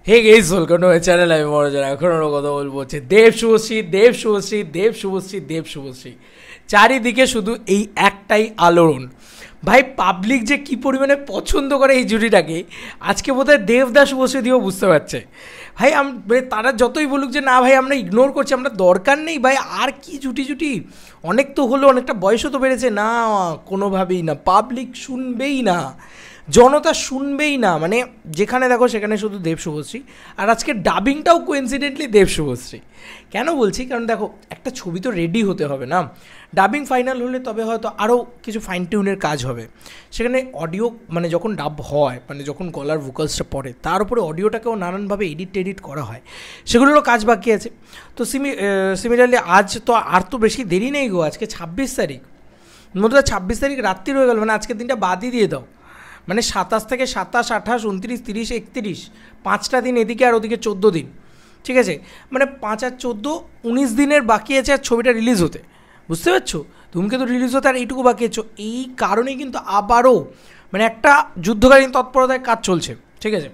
Hey guys welcome to my channel. আমি মনোজন। এখন ওরা কথা বলবো হচ্ছে দেব শুভশ্রী, দেব শুভশ্রী, দেব শুভশ্রী, দেব শুভশ্রী। চারিদিকে শুধু এই একটাই আলোড়ন। ভাই পাবলিক যে কী পরিমাণে পছন্দ করে এই জুটিটাকে, আজকে বোধহয় দেবদা শুভশ্রী দিয়েও বুঝতে পারছে। ভাই তারা যতই বলুক যে না ভাই আমরা ইগনোর করছি, আমরা দরকার নেই ভাই, আর কি জুটি অনেক তো হলো, অনেকটা বয়সও তো বেড়েছে না, কোনোভাবেই না, পাবলিক শুনবেই না, জনতা শুনবেই না। মানে যেখানে দেখো সেখানে শুধু দেব শুভশ্রী। আর আজকে ডাবিংটাও কোইন্সিডেন্টলি দেব শুভশ্রী। কেন বলছি? কারণ দেখো একটা ছবি তো রেডি হতে হবে না, ডাবিং ফাইনাল হলে তবে হয়তো আরও কিছু ফাইন টিউনের কাজ হবে। সেখানে অডিও মানে যখন ডাব হয়, মানে যখন গলার ভোকালসটা পড়ে তার উপরে অডিওটাকেও নানানভাবে এডিট করা হয়, সেগুলোরও কাজ বাকি আছে। তো সিমিলারলি আজ তো আর তো বেশি দেরি নেই গো, আজকে 26 তারিখ, মধ্যে 26 তারিখ রাত্রি রয়ে গেল, মানে আজকের দিনটা বাদই দিয়ে দাও। মানে 27 থেকে 27, 28, 29, 30, 31, 5টা দিন এদিকে আর ওদিকে 14 দিন, ঠিক আছে? মানে 5 আর 14, 19 দিনের বাকি আছে আর ছবিটা রিলিজ হতে, বুঝতে পারছো? ধূমকেতু রিলিজ হতে আর এইটুকু বাকি আছে। এই কারণেই কিন্তু আবারও মানে একটা যুদ্ধকালীন তৎপরতায় কাজ চলছে, ঠিক আছে?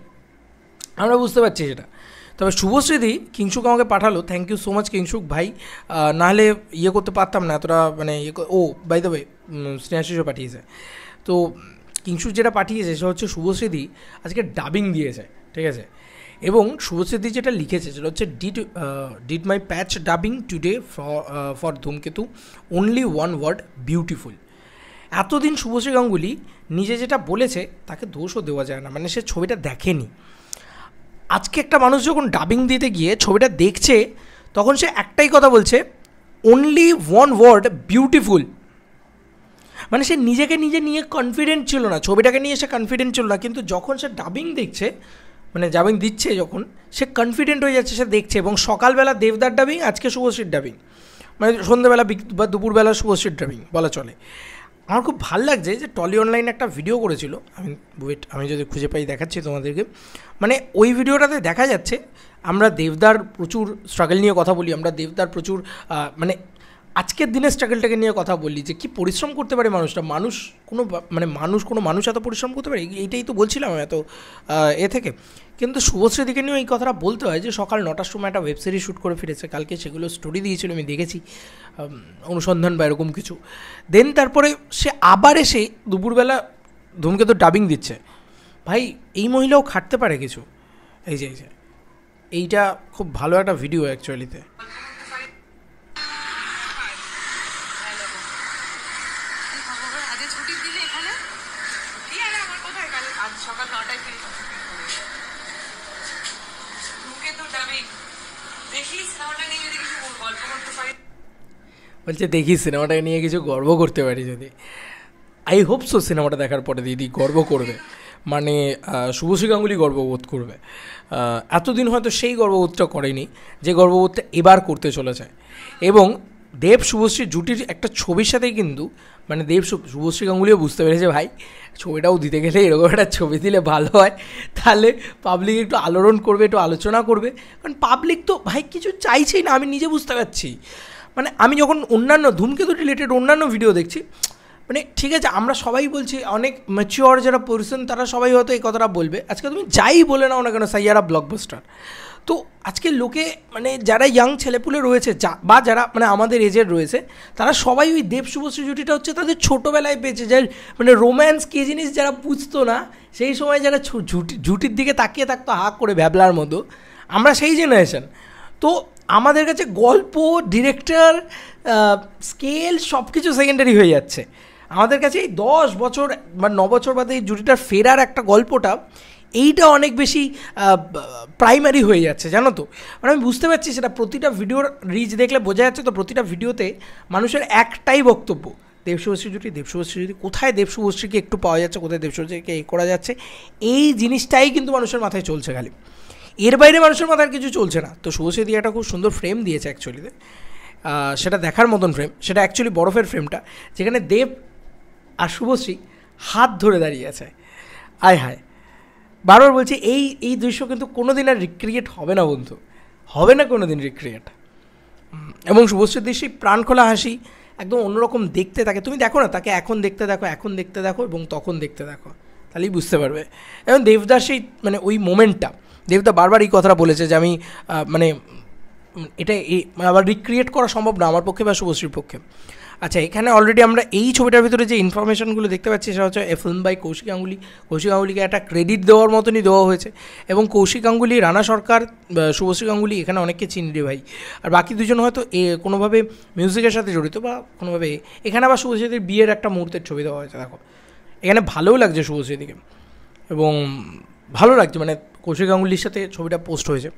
আমরা বুঝতে পারছি সেটা। তবে শুভশ্রীদি কিংশুক আমাকে পাঠালো, thank you so much Kingshuk ভাই। নাহলে ইয়ে করতে পারতাম না এতটা, মানে ও বাই দ্য ওয়ে স্নেহাশিসও পাঠিয়েছে। তো কিংশুক যেটা পাঠিয়েছে সেটা হচ্ছে শুভশ্রীদি আজকে ডাবিং দিয়েছে, ঠিক আছে? এবং শুভশ্রীদি যেটা লিখেছে সেটা হচ্ছে did my patch dubbing today for ধূমকেতু, অনলি ওয়ান ওয়ার্ড, বিউটিফুল। এতদিন শুভশ্রী গাঙ্গুলি নিজে যেটা বলেছে তাকে দোষও দেওয়া যায় না, মানে সে ছবিটা দেখেনি। আজকে একটা মানুষ যখন ডাবিং দিতে গিয়ে ছবিটা দেখছে তখন সে একটাই কথা বলছে, অনলি ওয়ান ওয়ার্ড, বিউটিফুল। মানে সে নিজেকে নিজে নিয়ে কনফিডেন্ট ছিল না, ছবিটাকে নিয়ে সে কনফিডেন্ট ছিল না, কিন্তু যখন সে ডাবিং দেখছে, মানে ডাবিং দিচ্ছে যখন, সে কনফিডেন্ট হয়ে যাচ্ছে, সে দেখছে। এবং সকালবেলা দেবদার ডাবিং, আজকে শুভশ্রীর ডাবিং, মানে সন্ধ্যেবেলা বা দুপুরবেলা শুভশ্রীর ডাবিং বলা চলে। আমার খুব ভালো লাগছে যে টলি অনলাইনে একটা ভিডিও করেছিল, আমি যদি খুঁজে পাই দেখাচ্ছি তোমাদেরকে। মানে ওই ভিডিওটাতে দেখা যাচ্ছে আমরা দেবদার প্রচুর স্ট্রাগল নিয়ে কথা বলি, আমরা দেবদার প্রচুর মানে আজকের দিনের স্ট্রাগলটাকে নিয়ে কথা বলি, যে কী পরিশ্রম করতে পারে মানুষটা, কোনো মানুষ এত পরিশ্রম করতে পারে, এইটাই তো বলছিলাম এত থেকে। কিন্তু শুভশ্রীদিকে নিয়েও এই কথাটা বলতে হয় যে সকাল 9টার সময় একটা ওয়েব সিরিজ শ্যুট করে ফিরেছে, কালকে সেগুলো স্টোরি দিয়েছিল, আমি দেখেছি, অনুসন্ধান বা এরকম কিছু। দেন তারপরে সে আবার এসে দুপুরবেলা ধূমকেতু ডাবিং দিচ্ছে। ভাই এই মহিলাও খাটতে পারে কিছু। এই যে এইটা খুব ভালো একটা ভিডিও অ্যাকচুয়ালিতে। বলছে দেখি সিনেমাটাকে নিয়ে কিছু গর্ব করতে পারি যদি। আই হোপ সো সিনেমাটা দেখার পরে দিদি গর্ব করবে, মানে শুভশ্রী গাঙ্গুলি গর্ববোধ করবে। এতদিন হয়তো সেই গর্ববোধটা করেনি যে গর্ববোধটা এবার করতে চলেছে। এবং দেব শুভশ্রী জুটির একটা ছবির সাথেই কিন্তু মানে শুভশ্রী গাঙ্গুলিও বুঝতে পেরেছে ভাই ছবিটাও দিতে গেলে এরকম একটা ছবি দিলে ভালো হয়, তাহলে পাবলিক একটু আলোড়ন করবে, একটু আলোচনা করবে। কারণ পাবলিক তো ভাই কিছু চাইছেই না, আমি নিজে বুঝতে পারছি। মানে আমি যখন অন্যান্য ধূমকেতু রিলেটেড অন্যান্য ভিডিও দেখছি, মানে ঠিক আছে আমরা সবাই বলছি, অনেক ম্যাচিওর যারা পার্সন তারা সবাই হয়তো এই কথাটা বলবে, আজকে তুমি যাই বলে নাও না কেন সাইয়ারা ব্লকবাস্টার। তো আজকে লোকে মানে যারা ইয়াং ছেলেপুলে রয়েছে বা যারা মানে আমাদের এজের রয়েছে, তারা সবাই ওই দেব শুভশ্রী জুটিটা হচ্ছে তাদের ছোটোবেলায় পেয়েছে, যার মানে রোম্যান্স কী জিনিস যারা বুঝতো না, সেই সময় যারা জুটির দিকে তাকিয়ে থাকতো হাঁ করে ভ্যাবলার মতো, আমরা সেই জেনারেশন। তো আমাদের কাছে গল্প, ডিরেক্টর, স্কেল সব কিছু সেকেন্ডারি হয়ে যাচ্ছে। আমাদের কাছে এই 10 বছর বা 9 বছর বাদে এই জুটিটার ফেরার একটা গল্পটা, এইটা অনেক বেশি প্রাইমারি হয়ে যাচ্ছে, জানো তো? মানে আমি বুঝতে পারছি সেটা, প্রতিটা ভিডিওর রিচ দেখলে বোঝা যাচ্ছে। তো প্রতিটা ভিডিওতে মানুষের একটাই বক্তব্য, দেব শুভশ্রী জুটি, কোথায় দেব শুভশ্রীকে একটু পাওয়া যাচ্ছে, কোথায় দেব শুভশ্রীকে করা যাচ্ছে, এই জিনিসটাই কিন্তু মানুষের মাথায় চলছে খালি, এর বাইরে মানুষের মাথায় কিছু চলছে না। তো শুভশ্রী দিয়ে একটা খুব সুন্দর ফ্রেম দিয়েছে অ্যাকচুয়ালিতে, সেটা দেখার মতন ফ্রেম। সেটা অ্যাকচুয়ালি বরফের ফ্রেমটা, যেখানে দেব আর শুভশ্রী হাত ধরে দাঁড়িয়ে আছে। আয় হায়, বারবার বলছি এই দৃশ্য কিন্তু কোনো দিন আর রিক্রিয়েট হবে না বন্ধু, হবে না কোনো দিন রিক্রিয়েট। এবং শুভশ্রীর দৃশ্যে প্রাণ খোলা হাসি, একদম অন্যরকম দেখতে। তাকে তুমি দেখো না, তাকে এখন দেখতে দেখো এবং তখন দেখতে দেখো, তাহলেই বুঝতে পারবে। এবং দেবদাস সেই মানে ওই মোমেন্টটা, দেবদা বারবার এই কথাটা বলেছে যে আমি মানে এটা আবার রিক্রিয়েট করা সম্ভব না আমার পক্ষে বা শুভশ্রীর পক্ষে। আচ্ছা, এখানে অলরেডি আমরা এই ছবিটার ভিতরে যে ইনফরমেশনগুলো দেখতে পাচ্ছি সেটা হচ্ছে a film by Koushik Ganguly. Koushik গাঙ্গুলিকে একটা ক্রেডিট দেওয়ার মতনই দেওয়া হয়েছে, এবং কৌশিক গাঙ্গুলি, রানা সরকার, শুভশ্রী গাঙ্গুলি এখানে অনেককে চিনি রে ভাই। আর বাকি দুজন হয়তো কোনোভাবে মিউজিকের সাথে জড়িত বা কোনোভাবে। এখানে আবার শুভশ্রীদের বিয়ের একটা মুহূর্তের ছবি দেওয়া হয়েছে। দেখো এখানে ভালোও লাগছে শুভশ্রীদিকে, এবং ভালো লাগছে মানে কৌশিক গাঙ্গুলির সাথে ছবিটা পোস্ট হয়েছে,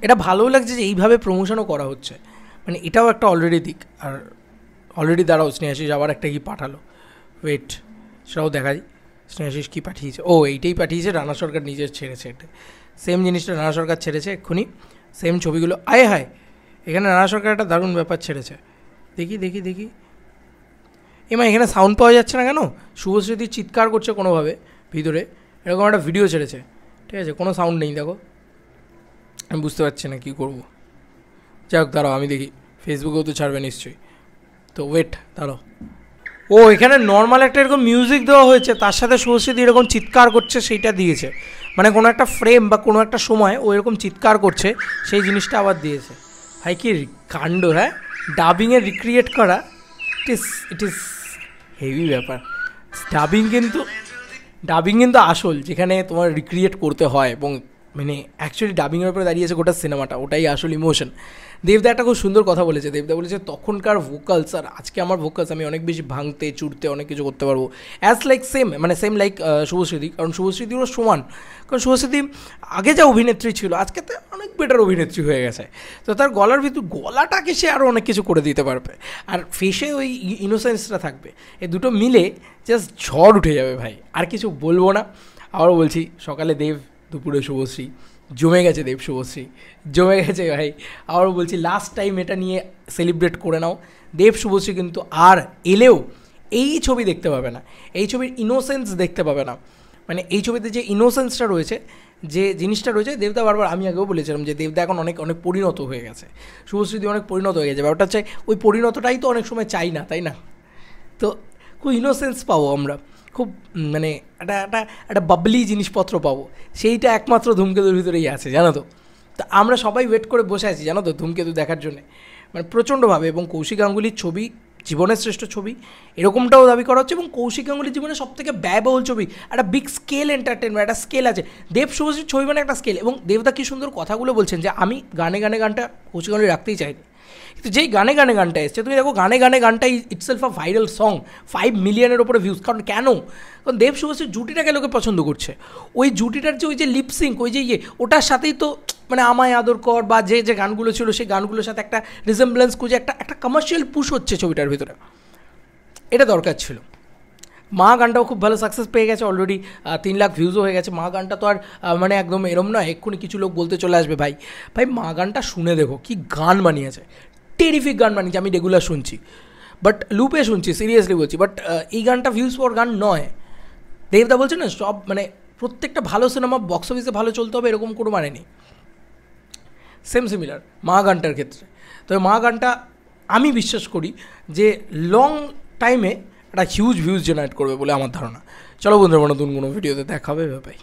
এটা ভালোও লাগছে যে এইভাবে প্রমোশনও করা হচ্ছে, মানে এটাও একটা অলরেডি দিক। আর অলরেডি দাঁড়াও, স্নেহাশিস আবার একটা কি পাঠালো, ওয়েট সেটাও দেখা যায়। স্নেহাশিস কী পাঠিয়েছে? ও এইটাই পাঠিয়েছে, রানা সরকার নিজের ছেড়েছে, এটা সেম জিনিসটা রানা সরকার ছেড়েছে এক্ষুনি, সেম ছবিগুলো। আয় হায়, এখানে রানা সরকার একটা দারুণ ব্যাপার ছেড়েছে। দেখি দেখি দেখি, এমা এখানে সাউন্ড পাওয়া যাচ্ছে না কেন? শুভশ্রীদি চিৎকার করছে কোনোভাবে ভিতরে, এরকম একটা ভিডিও ছেড়েছে, ঠিক আছে, কোনো সাউন্ড নেই। দেখো আমি বুঝতে পারছি না কী করবো, যাই হোক দাঁড়াও আমি দেখি, ফেসবুকেও তো ছাড়বে নিশ্চয়ই, তো ওয়েট দাঁড়াও। ও এখানে নর্মাল একটা এরকম মিউজিক দেওয়া হয়েছে, তার সাথে শুভশ্রীদি এরকম চিৎকার করছে সেইটা দিয়েছে, মানে কোনো একটা ফ্রেম বা কোনো একটা সময় ও এরকম চিৎকার করছে সেই জিনিসটা আবার দিয়েছে। ভাই কি কাণ্ড! হ্যাঁ, ডাবিংয়ে রিক্রিয়েট করা, ইট ইজ হেভি ব্যাপার। ডাবিং কিন্তু আসল, যেখানে তোমার রিক্রিয়েট করতে হয়, এবং মানে অ্যাকচুয়ালি ডাবিংয়ের উপরে দাঁড়িয়েছে গোটা সিনেমাটা, ওটাই আসল ইমোশন। দেবদা একটা খুব সুন্দর কথা বলেছে, দেবদা বলেছে তখনকার ভোকালস আর আজকে আমার ভোকালস আমি অনেক বেশি ভাঙতে চুড়তে অনেক কিছু করতে পারবো, অ্যাজ লাইক সেম, মানে সেম লাইক শুভশ্রীদি, কারণ শুভশ্রীদিরও সমান, কারণ শুভশ্রীদি আগে যা অভিনেত্রী ছিল আজকে তো অনেক বেটার অভিনেত্রী হয়ে গেছে, তো তার গলার ভিতর গলাটাকে সে আরও অনেক কিছু করে দিতে পারবে, আর ফেসে ওই ইনোসেন্সটা থাকবে, এই দুটো মিলে জাস্ট ঝড় উঠে যাবে ভাই। আর কিছু বলবো না, আবারও বলছি, সকালে দেব, দুপুরে শুভশ্রী, জমে গেছে দেব শুভশ্রী, জমে গেছে ভাই। আবারও বলছি, লাস্ট টাইম এটা নিয়ে সেলিব্রেট করে নাও। দেব শুভশ্রী কিন্তু আর এলেও এই ছবি দেখতে পাবে না, এই ছবির ইনোসেন্স দেখতে পাবে না, মানে এই ছবিতে যে ইনোসেন্সটা রয়েছে, যে জিনিসটা রয়েছে, দেবদা বারবার, আমি আগেও বলেছিলাম যে দেবদা এখন অনেক অনেক পরিণত হয়ে গেছে, শুভশ্রীদি অনেক পরিণত হয়ে গেছে, ব্যাপারটা চাই ওই পরিণতটাই তো অনেক সময় চাই না, তাই না? তো খুব ইনোসেন্স পাবো আমরা, খুব মানে একটা বাবলি জিনিসপত্র পাবো, সেইটা একমাত্র ধূমকেতুর ভিতরেই আছে, জানো তো। তা আমরা সবাই ওয়েট করে বসে আছি, জানো তো, ধূমকেতু দেখার জন্যে, মানে প্রচণ্ডভাবে। এবং কৌশিক গাঙ্গুলির ছবি জীবনের শ্রেষ্ঠ ছবি এরকমটাও দাবি করা হচ্ছে, এবং কৌশিক গাঙ্গুলির জীবনে সবথেকে ব্যয়বহুল ছবি, একটা বিগ স্কেল এন্টারটেনমেন্ট, একটা স্কেল আছে। দেব শুভশ্রীর ছবি মানে একটা স্কেল, এবং দেবদা কী সুন্দর কথাগুলো বলছেন যে আমি গানে গানে গানটা কৌশিক গাঙ্গুলি রাখতেই চাইনি, কিন্তু যেই গানে গানে গানটা এসছে, তুমি দেখো গানে গানে গানটাই ইটসেলফ আ ভাইরাল সং, 5 মিলিয়নের ওপরে ভিউজ। কারণ কেন? কারণ দেব শুভশ্রীর জুটিটাকে লোকে পছন্দ করছে, ওই জুটিটার যে ওই যে লিপসিঙ্ক, ওই যে ওটার সাথেই তো মানে আমায় আদর কর বা যে যে গানগুলো ছিল সেই গানগুলোর সাথে একটা রিজেম্বলেন্স খুঁজে একটা কমার্শিয়াল পুশ হচ্ছে ছবিটার ভিতরে, এটা দরকার ছিল। মা গানটাও খুব ভালো সাকসেস পেয়ে গেছে, অলরেডি 3 লাখ ভিউজও হয়ে গেছে। মা গানটা তো আর মানে একদম এরম নয় এক্ষুনি কিছু লোক বলতে চলে আসবে, ভাই মা গানটা শুনে দেখো, কি গান বানিয়েছে, টেরিফিক গান বানিয়েছে, আমি রেগুলার শুনছি, বাট লুপে শুনছি, সিরিয়াসলি বলছি, বাট এই গানটা ভিউজ পর গান নয়। দেবদা বলছে না, সব মানে প্রত্যেকটা ভালো সিনেমা বক্স অফিসে ভালো চলতে হবে এরকম কোনো মানে নেই, সেম সিমিলার মা গানটার ক্ষেত্রে। তবে মা গানটা আমি বিশ্বাস করি যে লং টাইমে একটা হিউজ ভিউজ জেনারেট করবে বলে আমার ধারণা। চলো বন্ধুরা, নতুন কোনো ভিডিওতে দেখা হবে, বাই।